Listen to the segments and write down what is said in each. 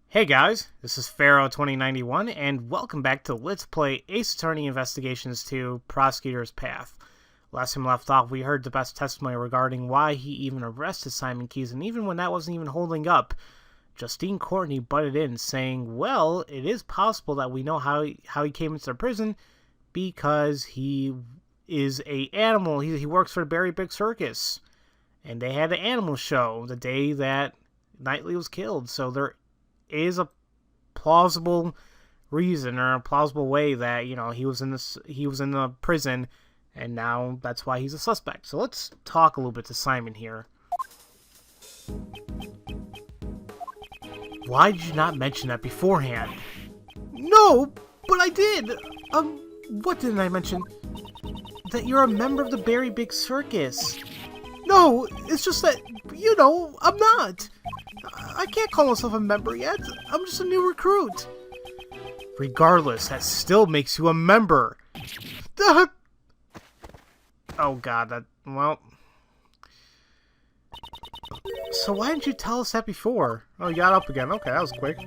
Hey guys, this is Pharaoh 2091, and welcome back to Let's Play Ace Attorney Investigations 2 Prosecutor's Path. Last time we left off, we heard the best testimony regarding why he even arrested Simon Keyes, and even when that wasn't even holding up, Justine Courtney butted in, saying, well, it is possible that we know how he came into the prison because he is a animal. He works for the Very Big Circus, and they had an animal show the day that Knightley was killed, so there is a plausible reason or a plausible way that, you know, he was in the prison, and now that's why he's a suspect. So let's talk a little bit to Simon here. Why did you not mention that beforehand? No, but I did. What didn't I mention? That you're a member of the Very Big Circus. No, it's just that, you know, I'm not. I can't call myself a member yet. I'm just a new recruit. Regardless, that still makes you a member. Oh god, well... So why didn't you tell us that before? Oh, you got up again. Okay, that was quick.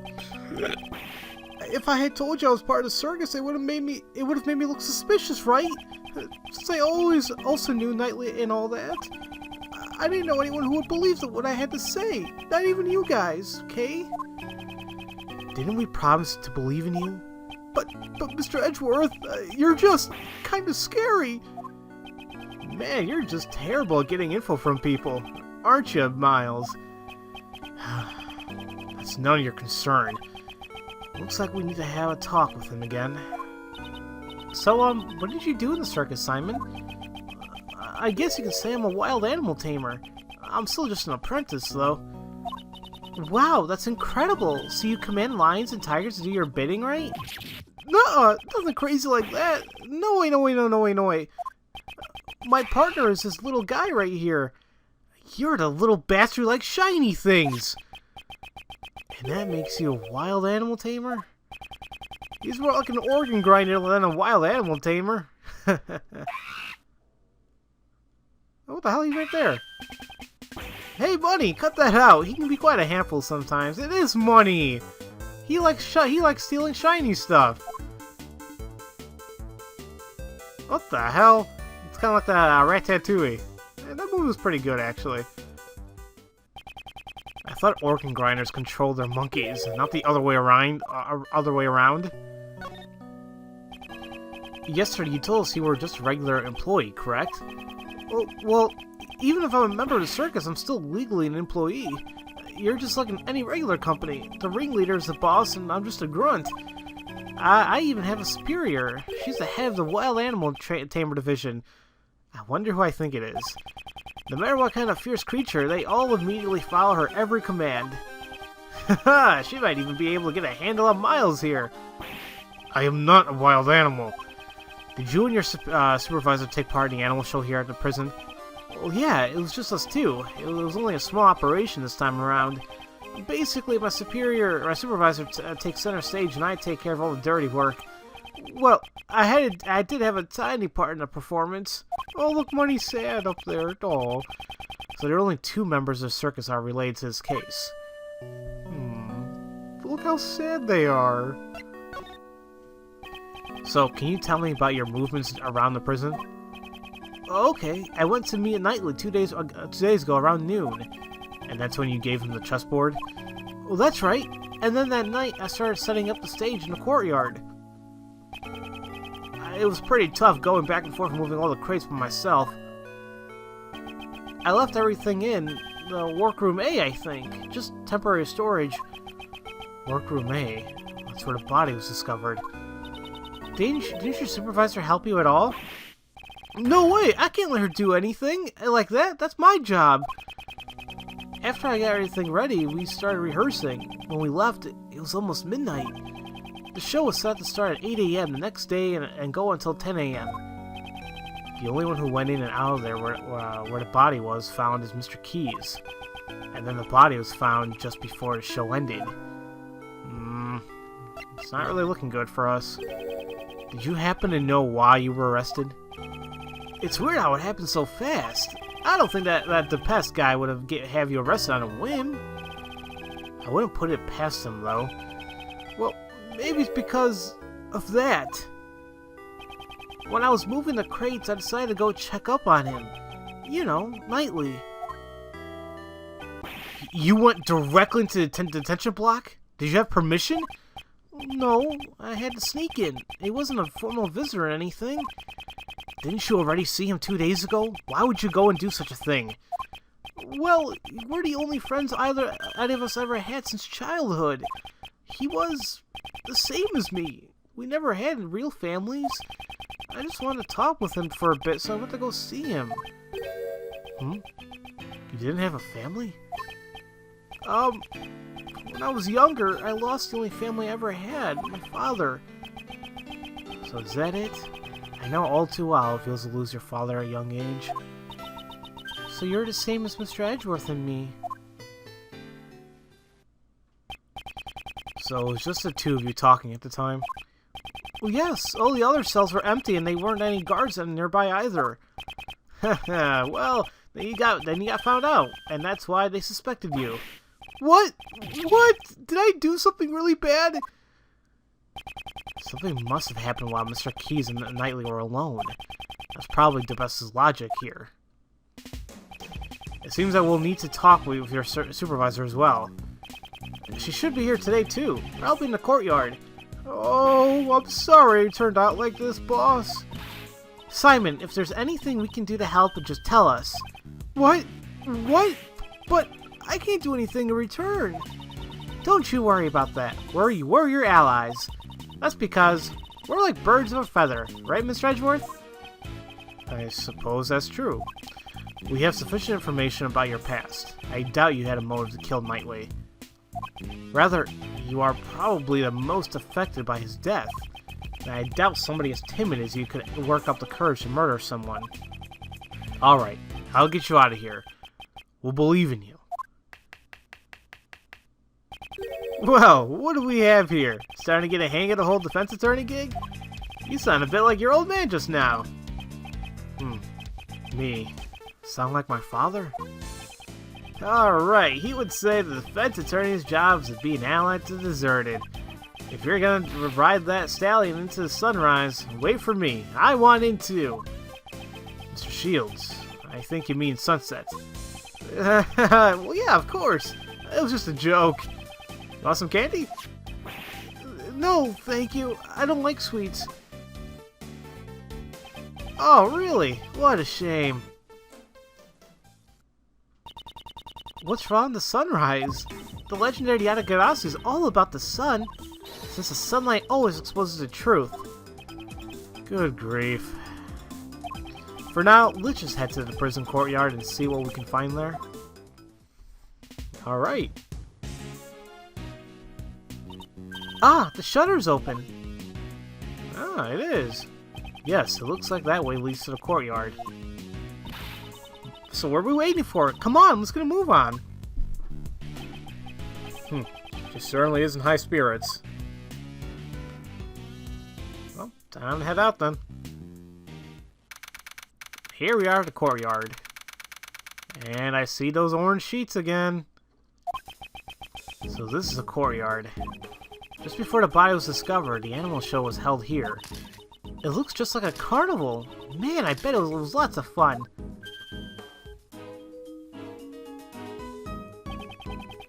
If I had told you I was part of the circus, it would have made me look suspicious, right? Since I always also knew Knightley and all that. I didn't know anyone who would believe what I had to say. Not even you guys, okay? Didn't we promise to believe in you? But Mr. Edgeworth, you're just kind of scary. Man, you're just terrible at getting info from people, aren't you, Miles? That's none of your concern. Looks like we need to have a talk with him again. So, what did you do in the circus, Simon? I guess you could say I'm a wild animal tamer. I'm still just an apprentice, though. Wow, that's incredible! So you command lions and tigers to do your bidding, right? No, nothing crazy like that. No way. My partner is this little guy right here. You're the little bastard who likes shiny things! And that makes you a wild animal tamer? He's more like an organ grinder than a wild animal tamer. What the hell are you right there? Hey, Money, cut that out. He can be quite a handful sometimes. It is Money. He likes stealing shiny stuff. What the hell? It's kind of like the Ratatouille. Yeah, that movie was pretty good, actually. I thought organ grinders controlled their monkeys, not the other way around. Yesterday, you told us you were just a regular employee, correct? Well, even if I'm a member of the circus, I'm still legally an employee. You're just like in any regular company. The ringleader is the boss, and I'm just a grunt. I even have a superior. She's the head of the Wild Animal Tamer Division. I wonder who I think it is. No matter what kind of fierce creature, they all immediately follow her every command. Haha, she might even be able to get a handle on Miles here. I am not a wild animal. Did you and your supervisor take part in the animal show here at the prison? Well, yeah, it was just us two. It was only a small operation this time around. Basically, my supervisor takes center stage, and I take care of all the dirty work. Well, I did have a tiny part in the performance. Oh, look, Money's sad up there. Oh. So there are only 2 members of the circus are related to this case. Look how sad they are. So, can you tell me about your movements around the prison? Okay, I went to meet Knightley 2 days ago around noon. And that's when you gave him the chessboard? Well, that's right. And then that night, I started setting up the stage in the courtyard. It was pretty tough going back and forth moving all the crates by myself. I left everything in the workroom A, I think. Just temporary storage. Workroom A? That's where the body was discovered. Didn't your supervisor help you at all? No way! I can't let her do anything like that. That's my job. After I got everything ready, we started rehearsing. When we left, it was almost midnight. The show was set to start at 8 a.m. the next day and go until 10 a.m. The only one who went in and out of there where the body was found is Mr. Keyes. And then the body was found just before the show ended. It's not really looking good for us. Did you happen to know why you were arrested? It's weird how it happened so fast. I don't think that the pest guy would have you arrested on a whim. I wouldn't put it past him, though. Well, maybe it's because of that. When I was moving the crates, I decided to go check up on him. You know, nightly. You went directly into the detention block? Did you have permission? No, I had to sneak in. He wasn't a formal visitor or anything. Didn't you already see him 2 days ago? Why would you go and do such a thing? Well, we're the only friends either of us ever had since childhood. He was the same as me. We never had real families. I just wanted to talk with him for a bit, so I went to go see him. You didn't have a family? When I was younger, I lost the only family I ever had, my father. So is that it? I know all too well how it feels to lose your father at a young age. So you're the same as Mr. Edgeworth and me. So it was just the two of you talking at the time? Well, yes, all the other cells were empty and there weren't any guards nearby either. Well, then you got found out, and that's why they suspected you. What? What? Did I do something really bad? Something must have happened while Mr. Keyes and Knightley were alone. That's probably the best logic here. It seems that we'll need to talk with your supervisor as well. She should be here today too. Probably in the courtyard. Oh, I'm sorry it turned out like this, boss. Simon, if there's anything we can do to help, just tell us. What? What? But I can't do anything in return. Don't you worry about that. We're your allies. That's because we're like birds of a feather, right, Mr. Edgeworth? I suppose that's true. We have sufficient information about your past. I doubt you had a motive to kill Knightley. Rather, you are probably the most affected by his death. And I doubt somebody as timid as you could work up the courage to murder someone. Alright, I'll get you out of here. We'll believe in you. Well, what do we have here? Starting to get a hang of the whole defense attorney gig? You sound a bit like your old man just now. Me. Sound like my father? Alright, he would say the defense attorney's job is to be an ally to the deserted. If you're gonna ride that stallion into the sunrise, wait for me. I want in too. Mr. Shields, I think you mean sunset. Well, yeah, of course. It was just a joke. You want some candy? No, thank you. I don't like sweets. Oh, really? What a shame. What's wrong with the sunrise? The legendary Yatagarasu is all about the sun, since the sunlight always exposes the truth. Good grief. For now, let's just head to the prison courtyard and see what we can find there. Alright. Ah, the shutter's open. Ah, it is. Yes, it looks like that way leads to the courtyard. So what are we waiting for? Come on, let's get a move on. She certainly is in high spirits. Well, time to head out then. Here we are at the courtyard. And I see those orange sheets again. So this is a courtyard. Just before the body was discovered, the animal show was held here. It looks just like a carnival. Man, I bet it was lots of fun.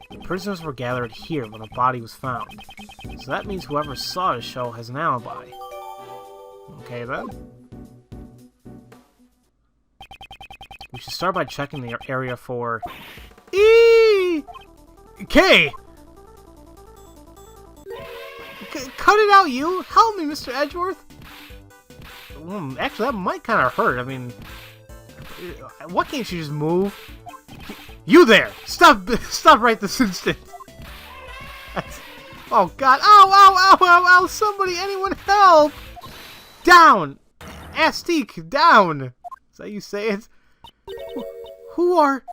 The prisoners were gathered here when the body was found. So that means whoever saw the show has an alibi. Okay then. We should start by checking the area for... K! Cut it out, you! Help me, Mr. Edgeworth! Actually, that might kind of hurt. I mean... Why can't you just move? You there! Stop right this instant! Oh god! Ow, ow, ow, ow, ow! Somebody, anyone help! Down! Astique, down! Is that how you say it? Who are...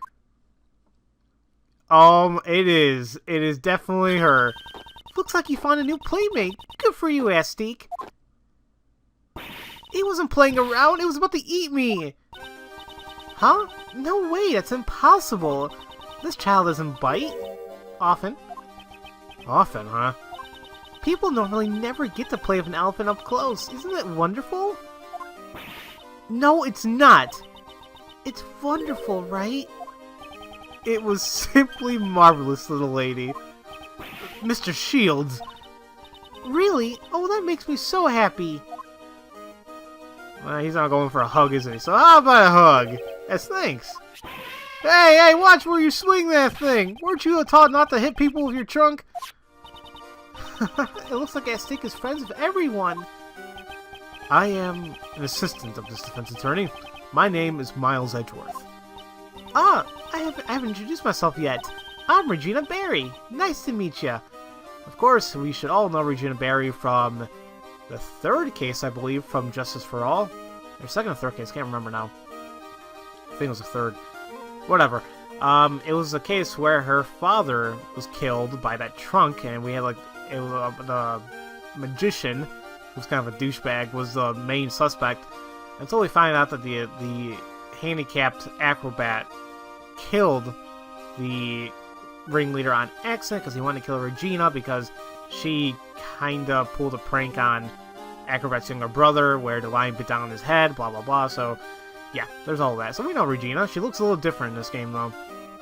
It is. It is definitely her. Looks like you found a new playmate. Good for you, Astique. He wasn't playing around. It was about to eat me. Huh? No way. That's impossible. This child doesn't bite often. Often, huh? People normally never get to play with an elephant up close. Isn't it wonderful? No, it's not. It's wonderful, right? It was simply marvelous, little lady. Mr. Shields. Really? Oh, that makes me so happy. Well, he's not going for a hug, is he? So how about a hug? Yes, thanks. Hey, watch where you swing that thing! Weren't you taught not to hit people with your trunk? It looks like Aztec is friends with everyone. I am an assistant of this defense attorney. My name is Miles Edgeworth. Ah, I haven't introduced myself yet. I'm Regina Barry. Nice to meet you. Of course, we should all know Regina Barry from the third case, I believe, from Justice for All. Or second or third case, can't remember now. I think it was the third. Whatever. It was a case where her father was killed by that trunk, and we had, like, it was the magician, who's kind of a douchebag, was the main suspect, until we find out that the handicapped acrobat killed the ringleader on accident because he wanted to kill Regina because she kind of pulled a prank on Acrobat's younger brother where the lion bit down on his head, blah blah blah. So yeah, there's all that. So we know Regina. She looks a little different in this game though.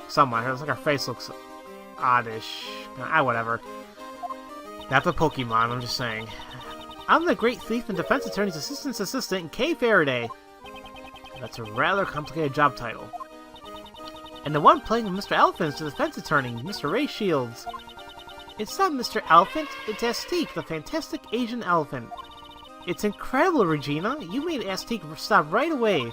Somewhat. It's like her face looks oddish. Whatever. Not the Pokemon, I'm just saying. I'm the Great Thief and Defense Attorney's Assistant, Kay Faraday. That's a rather complicated job title. And the one playing with Mr. Elephant is the Defense Attorney, Mr. Ray Shields. It's not Mr. Elephant, it's Aztec, the fantastic Asian elephant. It's incredible, Regina. You made Aztec stop right away.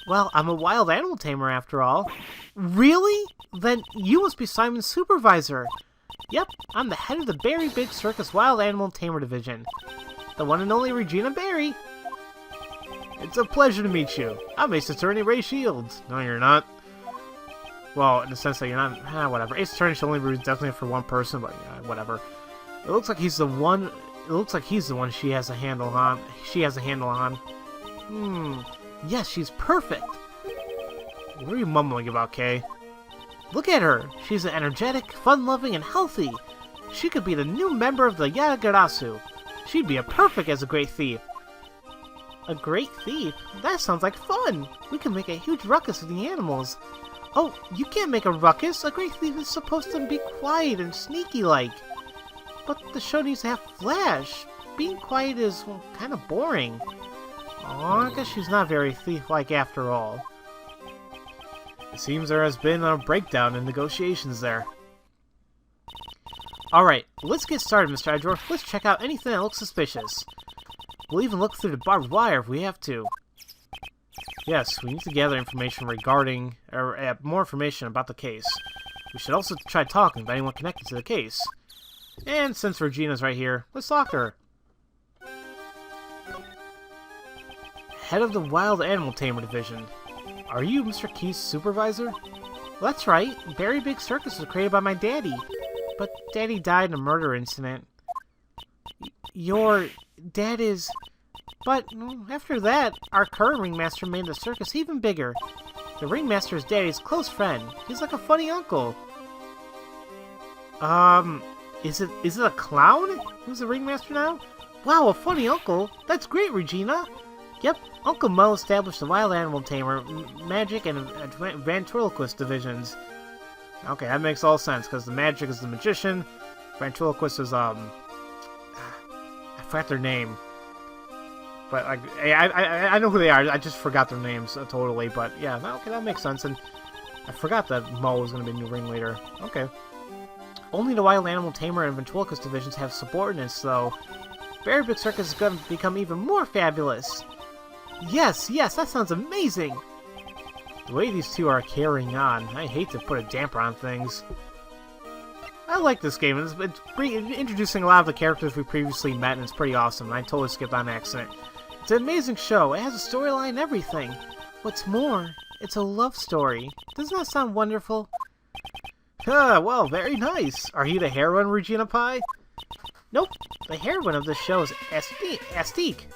Well, I'm a wild animal tamer after all. Really? Then you must be Simon's supervisor. Yep, I'm the head of the Berry Big Circus Wild Animal Tamer Division. The one and only Regina Barry. It's a pleasure to meet you. I'm Ace Attorney Ray Shields. No, you're not. Well, in the sense that you're not... whatever. Ace Attorney should only be designated for one person, but whatever. It looks like he's the one... It looks like he's the one she has a handle on. Yes, she's perfect. What are you mumbling about, Kay? Look at her. She's energetic, fun-loving, and healthy. She could be the new member of the Yagarasu. She'd be perfect as a great thief. A great thief? That sounds like fun. We can make a huge ruckus with the animals. Oh, you can't make a ruckus. A great thief is supposed to be quiet and sneaky-like. But the show needs to have flash. Being quiet is, well, kind of boring. Oh, I guess she's not very thief-like after all. It seems there has been a breakdown in negotiations there. Alright, let's get started, Mr. Edgeworth. Let's check out anything that looks suspicious. We'll even look through the barbed wire if we have to. Yes, we need to gather information regarding, more information about the case. We should also try talking to anyone connected to the case. And since Regina's right here, let's talk to her. Head of the Wild Animal Tamer Division. Are you Mr. Key's supervisor? Well, that's right. Berry Big Circus was created by my daddy. But Daddy died in a murder incident. Your dad is... But after that, our current ringmaster made the circus even bigger. The ringmaster is Daddy's close friend. He's like a funny uncle. Is it a clown? Who's the ringmaster now? Wow, a funny uncle? That's great, Regina. Yep, Uncle Mo established the Wild Animal Tamer, Magic, and Ventriloquist divisions. Okay, that makes all sense, because the Magic is the Magician, Ventriloquist is, I forgot their name. But, like, I know who they are, I just forgot their names totally, but yeah, okay, that makes sense, and I forgot that Mo was going to be a new ringleader. Okay. Only the Wild Animal Tamer and Ventriloquist divisions have subordinates, though. Berry Big Circus is going to become even more fabulous. Yes, that sounds amazing! The way these two are carrying on, I hate to put a damper on things. I like this game, it's introducing a lot of the characters we previously met, and it's pretty awesome, and I totally skipped on accident. It's an amazing show, it has a storyline and everything. What's more, it's a love story. Doesn't that sound wonderful? Well, very nice. Are you the heroine, Regina Pie? Nope, the heroine of this show is Aztec.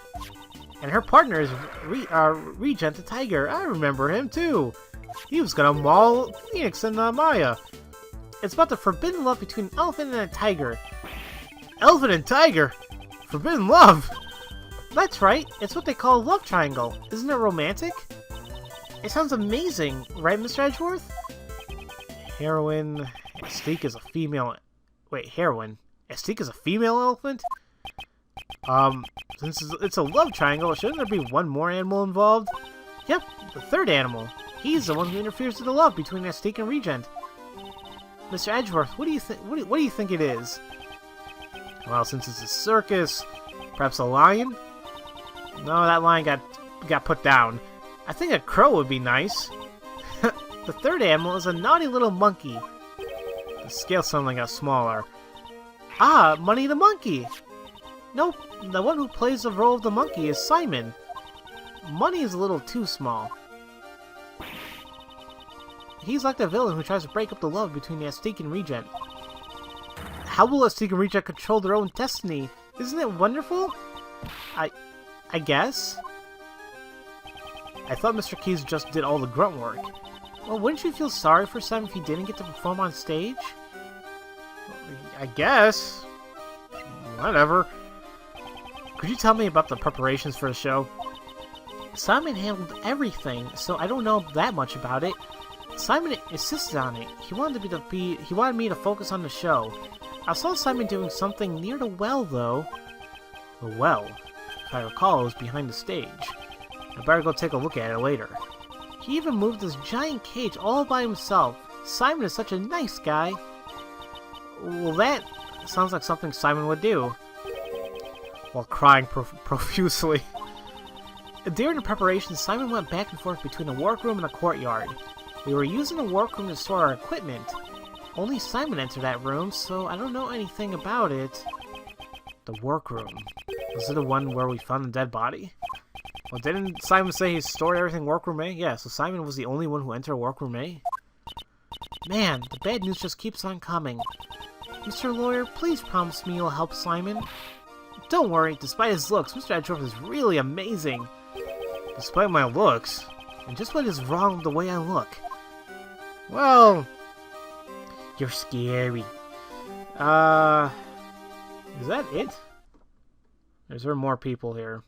And her partner is Regent the Tiger. I remember him too. He was gonna maul Phoenix and Maya. It's about the forbidden love between an elephant and a tiger. Elephant and tiger? Forbidden love? That's right. It's what they call a love triangle. Isn't it romantic? It sounds amazing, right, Mr. Edgeworth? Heroine. Astique is a female... Wait, heroine. Astique is a female elephant? Since it's a love triangle, shouldn't there be one more animal involved? Yep, the third animal. He's the one who interferes with the love between Astique and Regent. Mr. Edgeworth, what do you think? What do you think it is? Well, since it's a circus, perhaps a lion? No, that lion got put down. I think a crow would be nice. The third animal is a naughty little monkey. The scale suddenly got smaller. Ah, Money the Monkey! Nope, the one who plays the role of the monkey is Simon. Money is a little too small. He's like the villain who tries to break up the love between the Astique and Regent. How will Astique and Regent control their own destiny? Isn't it wonderful? I guess? I thought Mr. Keys just did all the grunt work. Well, wouldn't you feel sorry for Simon if he didn't get to perform on stage? I guess. Whatever. Could you tell me about the preparations for the show? Simon handled everything, so I don't know that much about it. Simon insisted on it. He wanted me to focus on the show. I saw Simon doing something near the well, though. The well? If I recall, it was behind the stage. I better go take a look at it later. He even moved this giant cage all by himself. Simon is such a nice guy. Well, that sounds like something Simon would do. While crying profusely. During the preparation, Simon went back and forth between the workroom and the courtyard. We were using the workroom to store our equipment. Only Simon entered that room, so I don't know anything about it. The workroom. Was it the one where we found the dead body? Well, didn't Simon say he stored everything workroom A? Yeah, so Simon was the only one who entered workroom A? Man, the bad news just keeps on coming. Mr. Lawyer, please promise me you'll help Simon. Don't worry, despite his looks, Mr. Edgeworth is really amazing. Despite my looks? And just what is wrong with the way I look? Well... You're scary. Is that it? Or is there more people here?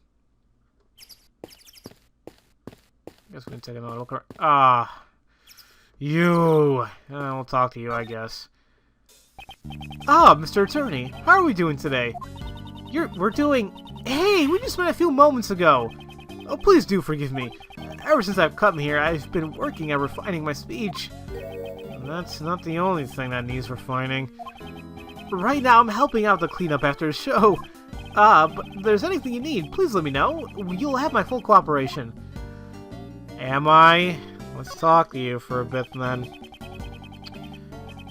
Guess we can take another look around. Ah. You! We'll talk to you, I guess. Ah, Mr. Attorney, how are we doing today? We're doing... Hey, we just met a few moments ago! Oh, please do forgive me. Ever since I've come here, I've been working at refining my speech. And that's not the only thing that needs refining. Right now, I'm helping out to clean up after the show. But if there's anything you need, please let me know. You'll have my full cooperation. Am I? Let's talk to you for a bit, then.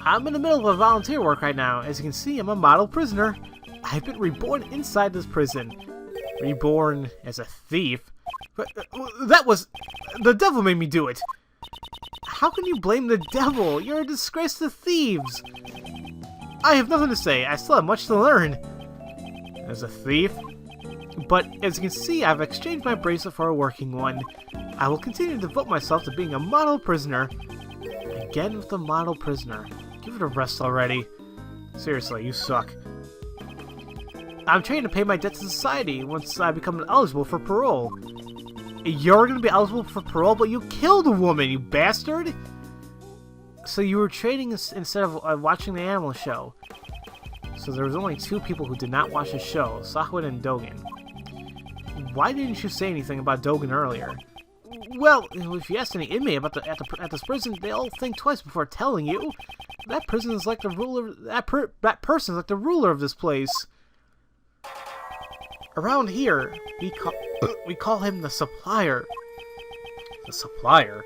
I'm in the middle of a volunteer work right now. As you can see, I'm a model prisoner. I've been reborn inside this prison. Reborn as a thief? But that was... The devil made me do it! How can you blame the devil? You're a disgrace to thieves! I have nothing to say. I still have much to learn. As a thief? But, as you can see, I've exchanged my bracelet for a working one. I will continue to devote myself to being a model prisoner. Again with the model prisoner. Give it a rest already. Seriously, you suck. I'm trying to pay my debt to society once I become eligible for parole. You're gonna be eligible for parole, but you killed a woman, you bastard! So you were trading instead of watching the animal show. So there was only two people who did not watch the show, Sahwin and Dogen. Why didn't you say anything about Dogen earlier? Well, if you ask any inmate about at this prison, they all think twice before telling you. That prison is like the ruler. That person is like the ruler of this place. Around here, we call him the supplier. The supplier?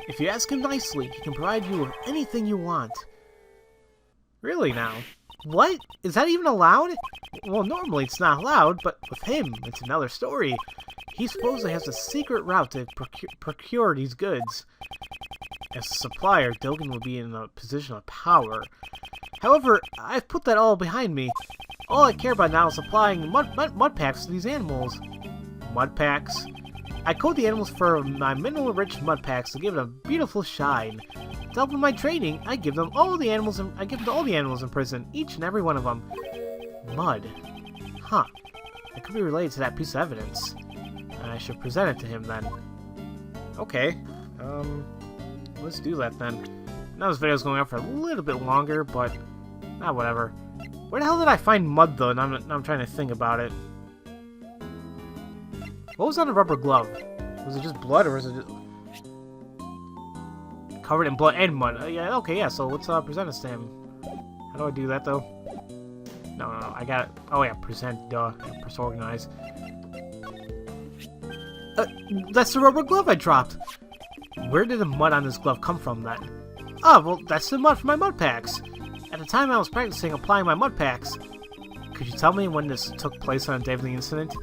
If you ask him nicely, he can provide you with anything you want. Really now? What? Is that even allowed? Well, normally it's not allowed, but with him, it's another story. He supposedly has a secret route to procure these goods. As a supplier, Dogen will be in a position of power. However, I've put that all behind me. All I care about now is supplying mud packs to these animals. Mud packs? I coat the animals for my mineral-rich mud packs to give it a beautiful shine. To help with my training, I give them all the animals. I give it to all the animals in prison, each and every one of them. Mud. Huh. It could be related to that piece of evidence. I should present it to him then. Okay. Let's do that then. Now this video's going on for a little bit longer, but whatever. Where the hell did I find mud though? Now I'm trying to think about it. What was on the rubber glove? Was it just blood, or was it just covered in blood and mud? Yeah, okay, yeah. So let's present this to him. How do I do that though? No, I got it. Oh yeah, present. Duh. Press organize. That's the rubber glove I dropped. Where did the mud on this glove come from then? Oh, well, that's the mud from my mud packs. At the time I was practicing applying my mud packs. Could you tell me when this took place on the day of the incident?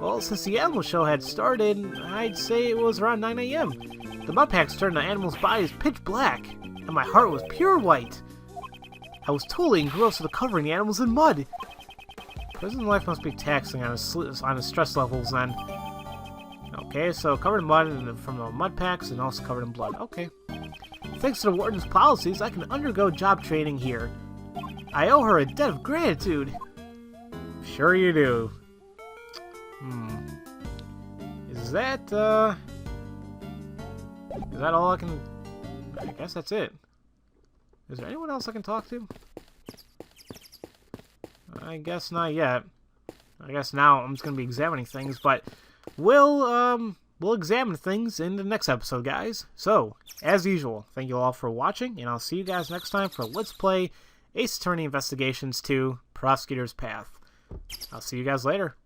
Well, since the animal show had started, I'd say it was around 9 AM. The mud packs turned the animal's bodies pitch black, and my heart was pure white. I was totally engrossed with covering the animals in mud. Prison life must be taxing on his stress levels then. Okay, so covered in mud from the mud packs and also covered in blood. Okay. Thanks to the warden's policies, I can undergo job training here. I owe her a debt of gratitude. Sure you do. Is that all I can... I guess that's it. Is there anyone else I can talk to? I guess not yet. I guess now I'm just gonna be examining things, but we'll examine things in the next episode, guys. So, as usual, thank you all for watching, and I'll see you guys next time for Let's Play Ace Attorney Investigations 2: Prosecutor's Path. I'll see you guys later.